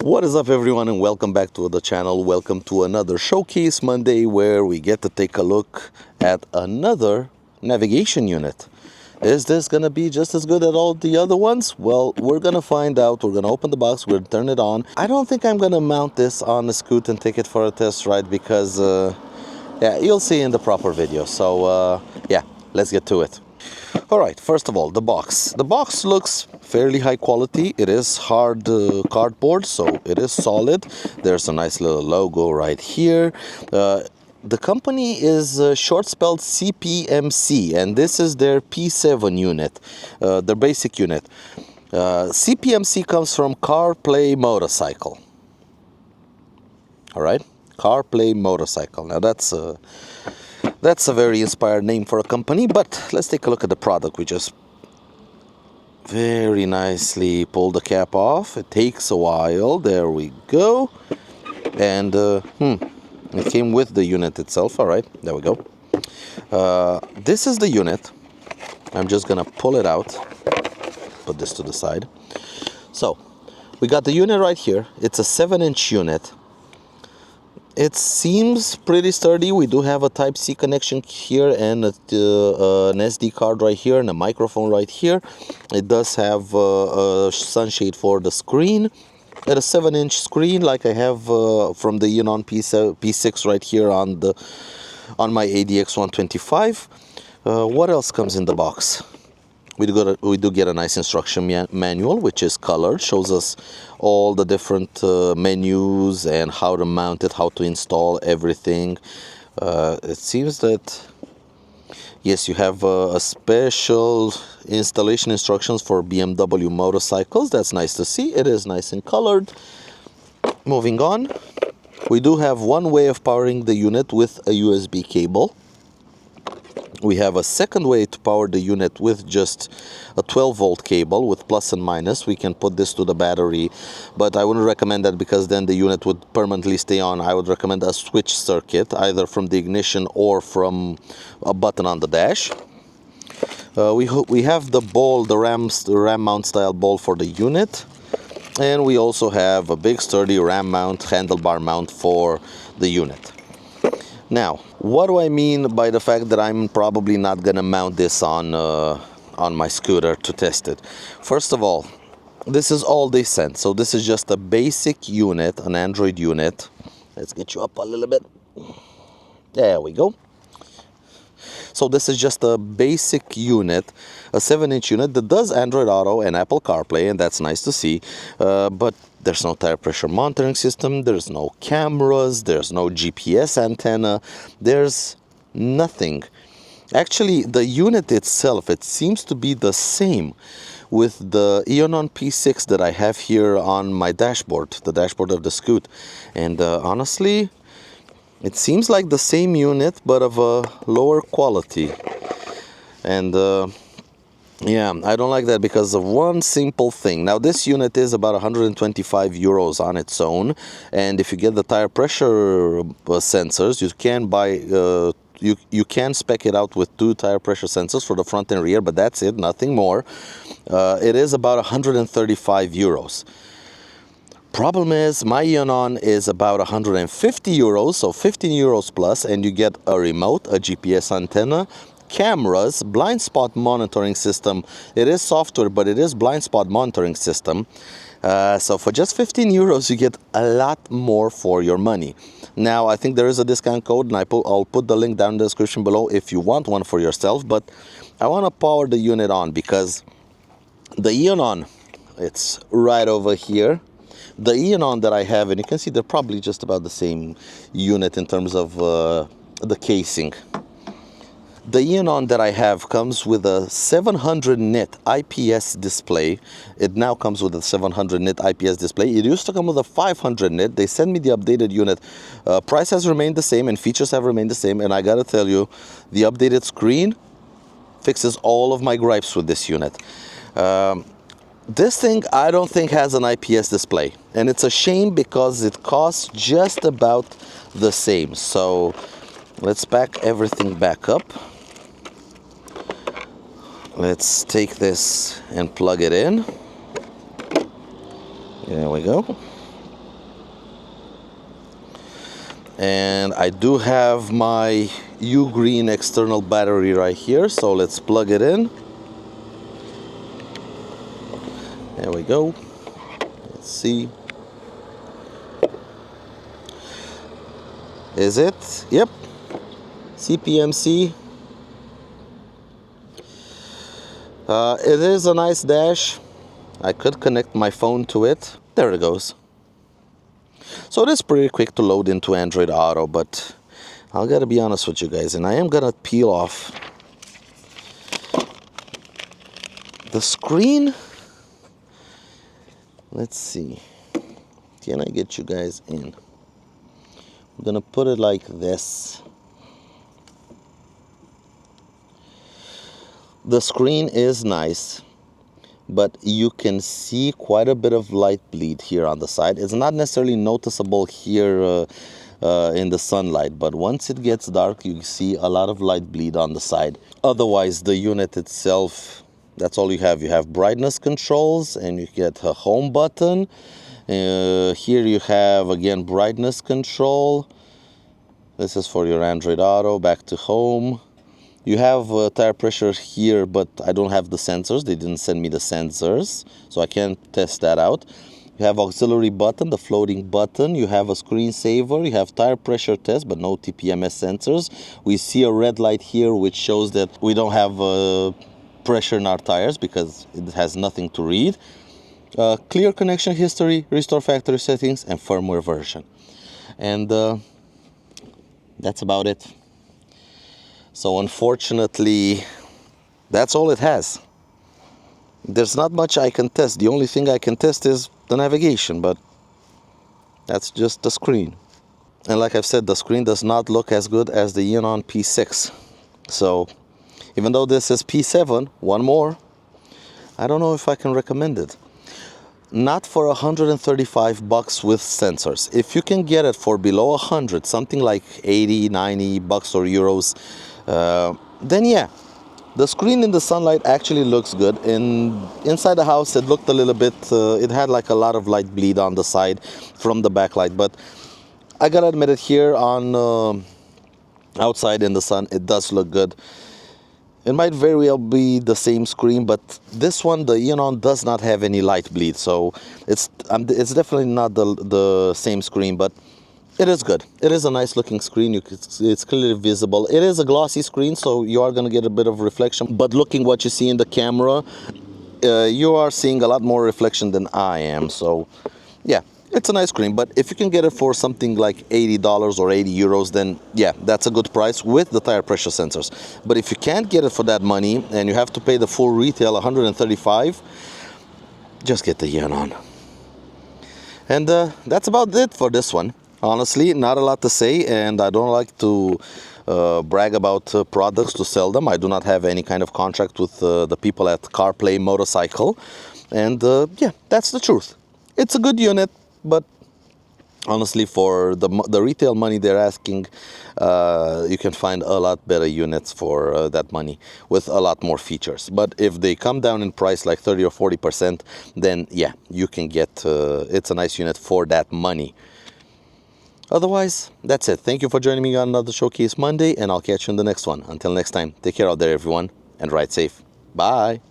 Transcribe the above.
What is up, everyone, and welcome back to the channel. Welcome to another Showcase Monday where we get to take a look at another navigation unit. Is this going to be just as good as all the other ones? Well, we're going to find out. We're going to open the box. We're going to turn it on. I don't think I'm going to mount this on the Scoot and take it for a test ride because, yeah, you'll see in the proper video. So, yeah, let's get to it. All right, first of all, the box. The box looks fairly high quality. It is hard cardboard, so it is solid. There's a nice little logo right here. The company is short spelled CPMC, and this is their P7 unit, their basic unit. CPMC comes from Car Play Motorcycle. All right, Car Play Motorcycle. Now that's a very inspired name for a company, but let's take a look at the product. We just very nicely pull the cap off. It takes a while. There we go. And it came with the unit itself. All right, there we go. This is the unit. I'm just gonna pull it out, put this to the side. So we got the unit right here. It's a 7-inch unit. It seems pretty sturdy. We do have a Type-C connection here and an SD card right here and a microphone right here. It does have a sunshade for the screen. At a 7-inch screen like I have from the Enon P6 right here on my ADX 125. What else comes in the box? We do get a nice instruction manual, which is colored, shows us all the different menus and how to mount it, how to install everything. It seems that, yes, you have a special installation instructions for BMW motorcycles. That's nice to see. It is nice and colored. Moving on, we do have one way of powering the unit with a USB cable. We have a second way to power the unit with just a 12-volt cable with plus and minus. We can put this to the battery, but I wouldn't recommend that because then the unit would permanently stay on. I would recommend a switch circuit, either from the ignition or from a button on the dash. We have the ball, the ram mount style ball for the unit. And we also have a big sturdy ram mount, handlebar mount for the unit. Now, what do I mean by the fact that I'm probably not gonna mount this on my scooter to test it? First of all, this is all they sent. So this is just a basic unit, an Android unit. Let's get you up a little bit. There we go. So this is just a basic unit, a 7-inch unit that does Android Auto and Apple CarPlay, and that's nice to see. But there's no tire pressure monitoring system, there's no cameras, there's no GPS antenna, there's nothing. Actually, the unit itself, it seems to be the same with the Enon P6 that I have here on my dashboard, the dashboard of the Scoot. And honestly, it seems like the same unit, but of a lower quality. And yeah, I don't like that because of one simple thing. Now, this unit is about 125 euros on its own. And if you get the tire pressure sensors, you can buy, you can spec it out with 2 tire pressure sensors for the front and rear, but that's it, nothing more. It is about 135 euros. Problem is, my Enon is about 150 euros, so 15 euros plus, and you get a remote, a GPS antenna, cameras, blind spot monitoring system. It is software, but it is blind spot monitoring system. So for just 15 euros, you get a lot more for your money. Now, I think there is a discount code, and I'll put the link down in the description below if you want one for yourself. But I want to power the unit on because the Enon, it's right over here. The Enon that I have, and you can see they're probably just about the same unit in terms of the casing. The Enon that I have comes with a 700 nit IPS display. It now comes with a 700 nit IPS display. It used to come with a 500 nit. They sent me the updated unit. Price has remained the same and features have remained the same. And I gotta tell you, the updated screen fixes all of my gripes with this unit. This thing, I don't think has an IPS display, and it's a shame because it costs just about the same. So let's pack everything back up. Let's take this and plug it in. There we go. And I do have my U-green external battery right here, so let's plug it in. There we go. Let's see. Is it? Yep. CPMC. It is a nice dash. I could connect my phone to it. There it goes. So it is pretty quick to load into Android Auto, but I gotta be honest with you guys, and I am gonna peel off the screen. Let's see. Can I get you guys in? I'm gonna put it like this. The screen is nice, but you can see quite a bit of light bleed here on the side. It's not necessarily noticeable here in the sunlight, but once it gets dark, you see a lot of light bleed on the side. Otherwise, the unit itself, that's all you have. You have brightness controls, and you get a home button. Here you have, again, brightness control. This is for your Android Auto. Back to home. You have tire pressure here, but I don't have the sensors. They didn't send me the sensors, so I can't test that out. You have auxiliary button, the floating button. You have a screensaver. You have tire pressure test, but no TPMS sensors. We see a red light here, which shows that we don't have pressure in our tires because it has nothing to read. Clear connection history, restore factory settings, and firmware version. And that's about it. So unfortunately, that's all it has. There's not much I can test. The only thing I can test is the navigation, but that's just the screen. And like I've said, the screen does not look as good as the Enon P6. So even though this is P7, one more, I don't know if I can recommend it. Not for $135 with sensors. If you can get it for below 100, something like 80, 90 bucks or euros, then yeah, the screen in the sunlight actually looks good. Inside the house, it looked a little bit, it had like a lot of light bleed on the side from the backlight, but I gotta admit it, here on outside in the sun, it does look good. It might very well be the same screen, but this one, the Enon, does not have any light bleed, so it's definitely not the same screen, but it is good. It is a nice looking screen. It's clearly visible. It is a glossy screen, so you are going to get a bit of reflection, but looking what you see in the camera, you are seeing a lot more reflection than I am. So yeah, it's a nice screen, but if you can get it for something like $80 or 80 euros, then yeah, that's a good price with the tire pressure sensors. But if you can't get it for that money and you have to pay the full retail, 135, just get the Enon. And that's about it for this one. Honestly, not a lot to say, and I don't like to brag about products to sell them. I do not have any kind of contract with the people at CarPlay Motorcycle, and yeah, that's the truth. It's a good unit, but honestly, for the retail money they're asking, you can find a lot better units for that money with a lot more features. But if they come down in price like 30 or 40%, then yeah, you can get, it's a nice unit for that money. Otherwise, that's it. Thank you for joining me on another Showcase Monday, and I'll catch you in the next one. Until next time, take care out there, everyone, and ride safe. Bye.